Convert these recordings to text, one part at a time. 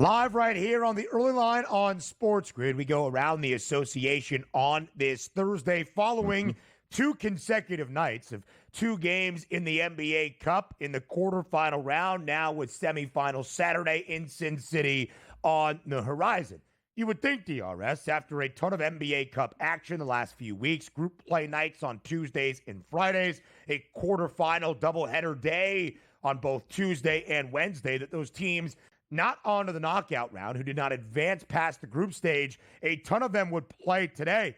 Live right here on the early line on SportsGrid. We go around the association on this Thursday following two consecutive nights of two games in the NBA Cup in the quarterfinal round, now with semifinals Saturday in Sin City on the horizon. You would think, DRS, after a ton of NBA Cup action the last few weeks, group play nights on Tuesdays and Fridays, a quarterfinal doubleheader day on both Tuesday and Wednesday, that those teams not onto the knockout round, who did not advance past the group stage, a ton of them would play today.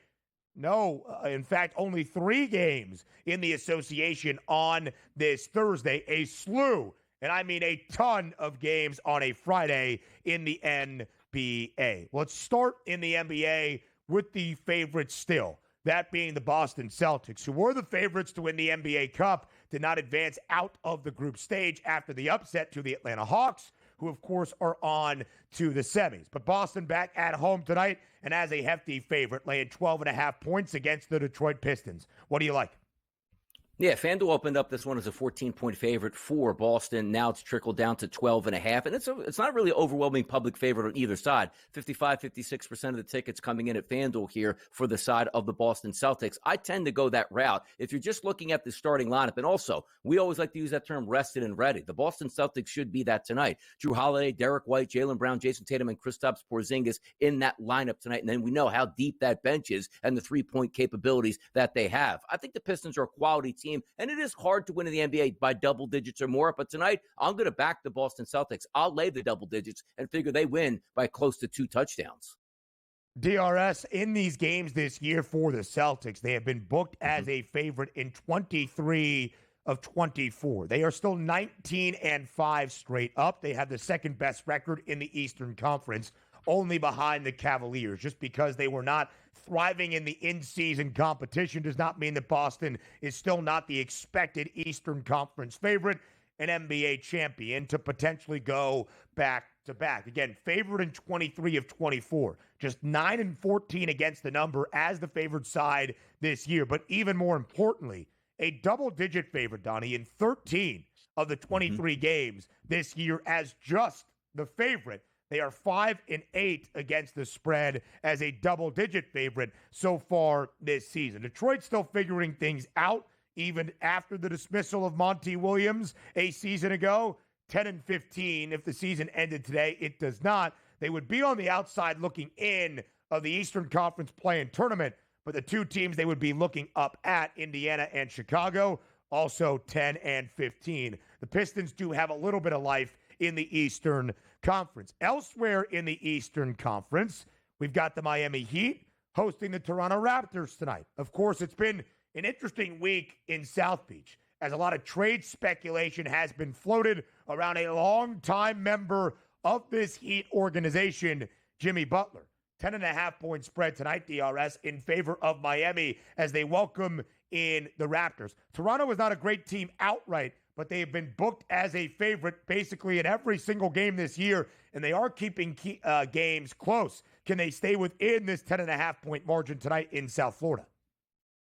No, in fact, only 3 games in the association on this Thursday, a slew, and I mean a ton of games on a Friday in the NBA. Let's start in the NBA with the favorites still, that being the Boston Celtics, who were the favorites to win the NBA Cup, did not advance out of the group stage after the upset to the Atlanta Hawks, who, of course, are on to the semis. But Boston back at home tonight and as a hefty favorite, laying 12.5 points against the Detroit Pistons. What do you like? Yeah, FanDuel opened up this one as a 14-point favorite for Boston. Now it's trickled down to 12.5, and it's not really overwhelming public favorite on either side. 56% of the tickets coming in at FanDuel here for the side of the Boston Celtics. I tend to go that route if you're just looking at the starting lineup. And also, we always like to use that term rested and ready. The Boston Celtics should be that tonight. Drew Holiday, Derek White, Jaylen Brown, Jason Tatum, and Kristaps Porzingis in that lineup tonight. And then we know how deep that bench is and the three-point capabilities that they have. I think the Pistons are a quality team, and it is hard to win in the NBA by double digits or more. But tonight, I'm going to back the Boston Celtics. I'll lay the double digits and figure they win by close to 2 touchdowns. DRS, in these games this year for the Celtics, they have been booked as a favorite in 23 of 24. They are still 19-5 straight up. They have the second best record in the Eastern Conference, only behind the Cavaliers. Just because they were not thriving in the in-season competition does not mean that Boston is still not the expected Eastern Conference favorite, an NBA champion, to potentially go back-to-back. Again, favored in 23 of 24. Just 9-14 against the number as the favored side this year. But even more importantly, a double-digit favorite, Donnie, in 13 of the 23 games this year as just the favorite. They are 5-8 against the spread as a double-digit favorite so far this season. Detroit's still figuring things out, even after the dismissal of Monty Williams a season ago. 10-15. If the season ended today, it does not. They would be on the outside looking in of the Eastern Conference play-in tournament, but the two teams they would be looking up at, Indiana and Chicago, also 10-15. The Pistons do have a little bit of life in the Eastern Conference. Elsewhere in the Eastern Conference, we've got the Miami Heat hosting the Toronto Raptors tonight. Of course, it's been an interesting week in South Beach, as a lot of trade speculation has been floated around a longtime member of this Heat organization, Jimmy Butler. 10.5-point spread tonight, DRS, in favor of Miami as they welcome in the Raptors. Toronto is not a great team outright, but they have been booked as a favorite basically in every single game this year, and they are keeping games close. Can they stay within this 10.5-point margin tonight in South Florida?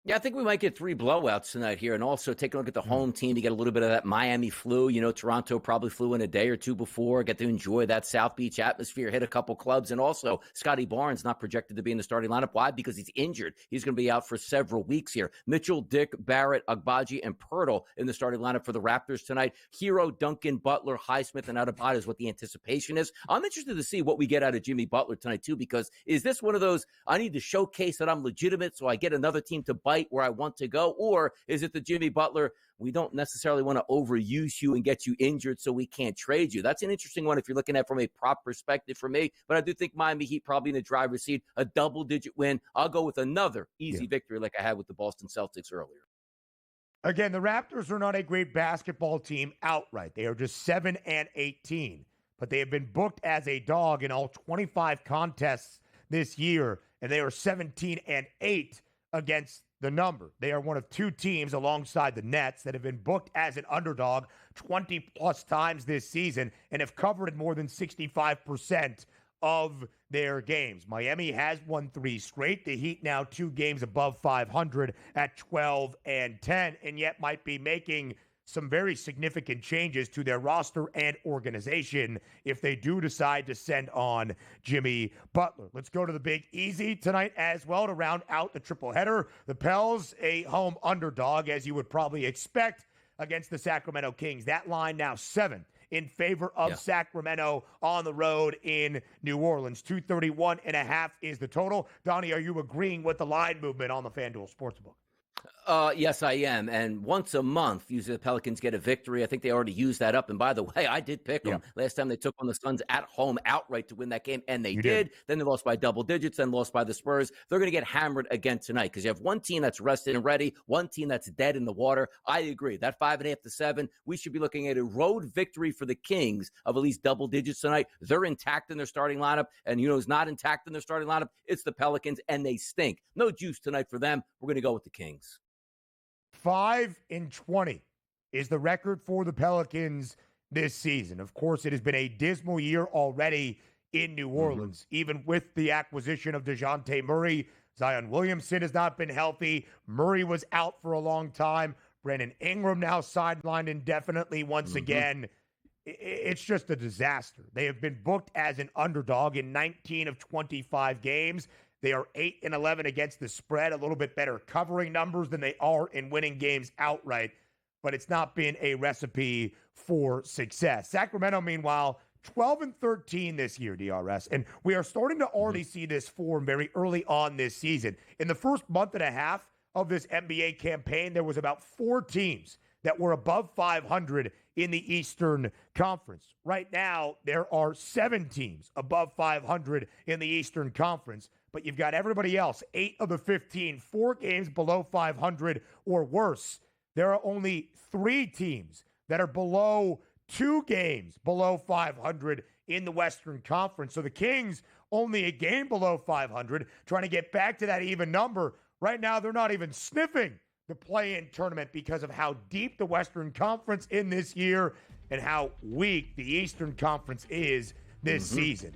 Yeah, I think we might get 3 blowouts tonight here, and also take a look at the home team to get a little bit of that Miami flu. You know, Toronto probably flew in a day or two before, get to enjoy that South Beach atmosphere, hit a couple clubs, and also Scotty Barnes not projected to be in the starting lineup. Why? Because he's injured. He's going to be out for several weeks here. Mitchell, Dick, Barrett, Agbaji, and Pirtle in the starting lineup for the Raptors tonight. Hero, Duncan, Butler, Highsmith, and Adebayo is what the anticipation is. I'm interested to see what we get out of Jimmy Butler tonight, too, because is this one of those, I need to showcase that I'm legitimate so I get another team to bite where I want to go? Or is it the Jimmy Butler, we don't necessarily want to overuse you and get you injured so we can't trade you? That's an interesting one if you're looking at it from a prop perspective for me. But I do think Miami Heat probably in the driver's seat, a double-digit win. I'll go with another easy victory like I had with the Boston Celtics earlier. Again, the Raptors are not a great basketball team outright. They are just 7-18, but they have been booked as a dog in all 25 contests this year, and they are 17-8 against the number. They are one of 2 teams alongside the Nets that have been booked as an underdog 20-plus times this season and have covered more than 65% of their games. Miami has won 3 straight. The Heat now 2 games above 500 at 12-10, and yet might be making some very significant changes to their roster and organization if they do decide to send on Jimmy Butler. Let's go to the Big Easy tonight as well to round out the triple header. The Pels, a home underdog, as you would probably expect, against the Sacramento Kings. That line now 7 in favor of Sacramento on the road in New Orleans. 231.5 is the total. Donnie, are you agreeing with the line movement on the FanDuel Sportsbook? Yes, I am. And once a month, usually the Pelicans get a victory. I think they already used that up. And by the way, I did pick them last time they took on the Suns at home outright to win that game, and they did. Then they lost by double digits, then lost by the Spurs. They're going to get hammered again tonight because you have one team that's rested and ready, one team that's dead in the water. I agree. That 5.5 to 7, we should be looking at a road victory for the Kings of at least double digits tonight. They're intact in their starting lineup, and who's not intact in their starting lineup? It's the Pelicans, and they stink. No juice tonight for them. We're going to go with the Kings. 5-20 is the record for the Pelicans this season. Of course, it has been a dismal year already in New Orleans, even with the acquisition of DeJounte Murray. Zion Williamson has not been healthy. Murray was out for a long time. Brandon Ingram now sidelined indefinitely once again. It's just a disaster. They have been booked as an underdog in 19 of 25 games. They are 8-11 against the spread, a little bit better covering numbers than they are in winning games outright, but it's not been a recipe for success. Sacramento, meanwhile, 12-13 this year, DRS, and we are starting to already see this form very early on this season. In the first month and a half of this NBA campaign, there was about 4 teams that were above 500 in the Eastern Conference. Right now, there are 7 teams above 500 in the Eastern Conference. But you've got everybody else, 8 of the 15, 4 games below 500 or worse. There are only 3 teams that are below 2 games below 500 in the Western Conference. So the Kings only a game below 500, trying to get back to that even number. Right now, they're not even sniffing the play-in tournament because of how deep the Western Conference in this year and how weak the Eastern Conference is this season.